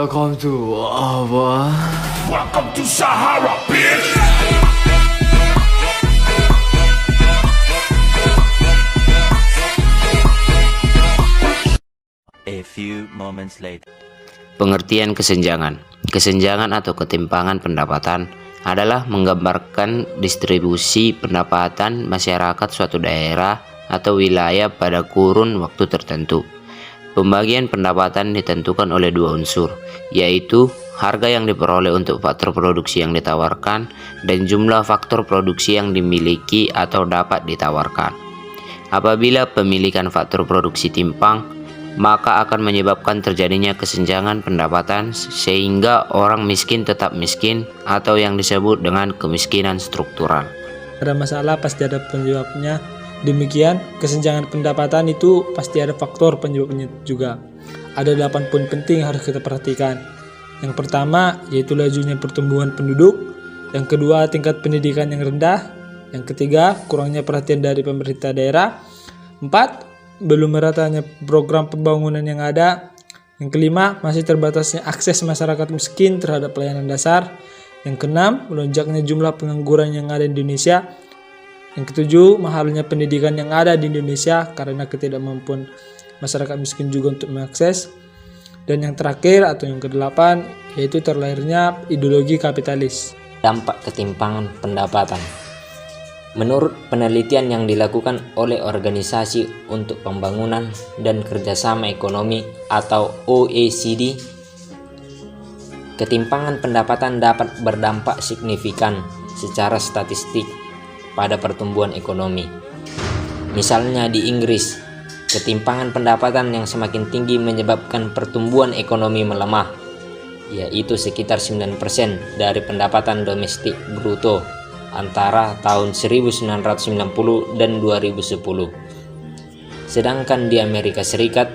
Welcome to apa? Welcome to Sahara, bitch. A few moments later. Pengertian kesenjangan. Kesenjangan atau ketimpangan pendapatan adalah menggambarkan distribusi pendapatan masyarakat suatu daerah atau wilayah pada kurun waktu tertentu. Pembagian pendapatan ditentukan oleh dua unsur, yaitu harga yang diperoleh untuk faktor produksi yang ditawarkan dan jumlah faktor produksi yang dimiliki atau dapat ditawarkan. Apabila pemilikan faktor produksi timpang, maka akan menyebabkan terjadinya kesenjangan pendapatan sehingga orang miskin tetap miskin atau yang disebut dengan kemiskinan struktural. Ada masalah pasti ada penyebabnya. Demikian, kesenjangan pendapatan itu pasti ada faktor penyebabnya juga. Ada 8 poin penting yang harus kita perhatikan. Yang pertama, yaitu lajunya pertumbuhan penduduk. Yang kedua, tingkat pendidikan yang rendah. Yang ketiga, kurangnya perhatian dari pemerintah daerah. 4, belum meratanya program pembangunan yang ada. Yang kelima, masih terbatasnya akses masyarakat miskin terhadap pelayanan dasar. Yang keenam, melonjaknya jumlah pengangguran yang ada di Indonesia. Yang ketujuh, mahalnya pendidikan yang ada di Indonesia karena ketidakmampuan masyarakat miskin juga untuk mengakses. Dan yang terakhir atau yang kedelapan, yaitu terlahirnya ideologi kapitalis. Dampak ketimpangan pendapatan. Menurut penelitian yang dilakukan oleh Organisasi untuk Pembangunan dan Kerjasama Ekonomi atau OECD, ketimpangan pendapatan dapat berdampak signifikan secara statistik pada pertumbuhan ekonomi. Misalnya di Inggris, ketimpangan pendapatan yang semakin tinggi menyebabkan pertumbuhan ekonomi melemah, yaitu sekitar 9% dari pendapatan domestik bruto antara tahun 1990 dan 2010. Sedangkan di Amerika Serikat,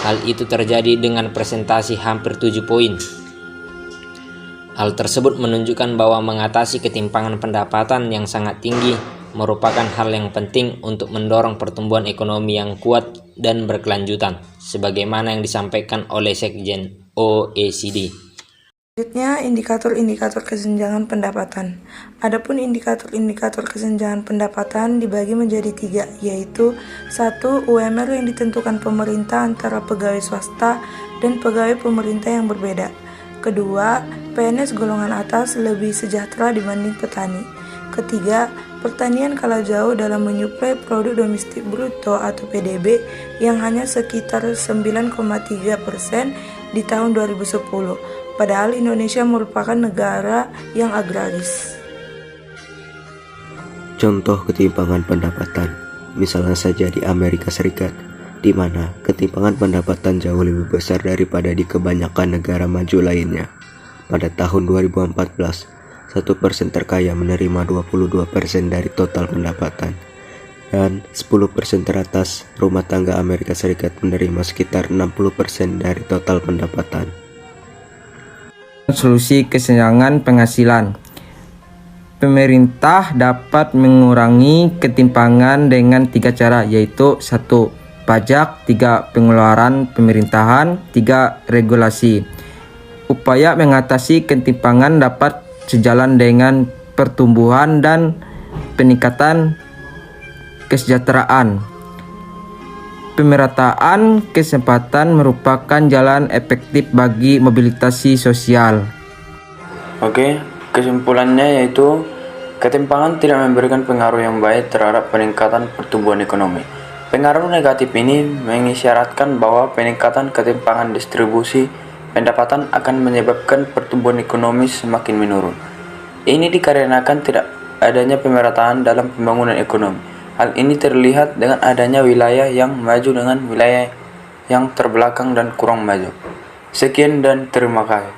hal itu terjadi dengan presentasi hampir 7 poin. Hal tersebut menunjukkan bahwa mengatasi ketimpangan pendapatan yang sangat tinggi merupakan hal yang penting untuk mendorong pertumbuhan ekonomi yang kuat dan berkelanjutan, sebagaimana yang disampaikan oleh Sekjen OECD. Selanjutnya, indikator-indikator kesenjangan pendapatan. Adapun indikator-indikator kesenjangan pendapatan dibagi menjadi 3, yaitu 1. UMR yang ditentukan pemerintah antara pegawai swasta dan pegawai pemerintah yang berbeda. Kedua, PNS golongan atas lebih sejahtera dibanding petani. Ketiga, pertanian kalah jauh dalam menyuplai produk domestik bruto atau PDB yang hanya sekitar 9,3% di tahun 2010. Padahal Indonesia merupakan negara yang agraris. Contoh ketimpangan pendapatan, misalnya saja di Amerika Serikat, di mana ketimpangan pendapatan jauh lebih besar daripada di kebanyakan negara maju lainnya. Pada tahun 2014, 1% terkaya menerima 22% dari total pendapatan, dan 10% teratas rumah tangga Amerika Serikat menerima sekitar 60% dari total pendapatan. Solusi kesenjangan penghasilan. Pemerintah dapat mengurangi ketimpangan dengan 3 cara, yaitu 1. Pajak, 3. Pengeluaran pemerintahan, 3. Regulasi. Upaya mengatasi ketimpangan dapat sejalan dengan pertumbuhan dan peningkatan kesejahteraan. Pemerataan kesempatan merupakan jalan efektif bagi mobilisasi sosial. Oke, kesimpulannya yaitu ketimpangan tidak memberikan pengaruh yang baik terhadap peningkatan pertumbuhan ekonomi. Pengaruh negatif ini mengisyaratkan bahwa peningkatan ketimpangan distribusi pendapatan akan menyebabkan pertumbuhan ekonomi semakin menurun. Ini dikarenakan tidak adanya pemerataan dalam pembangunan ekonomi. Hal ini terlihat dengan adanya wilayah yang maju dengan wilayah yang terbelakang dan kurang maju. Sekian dan terima kasih.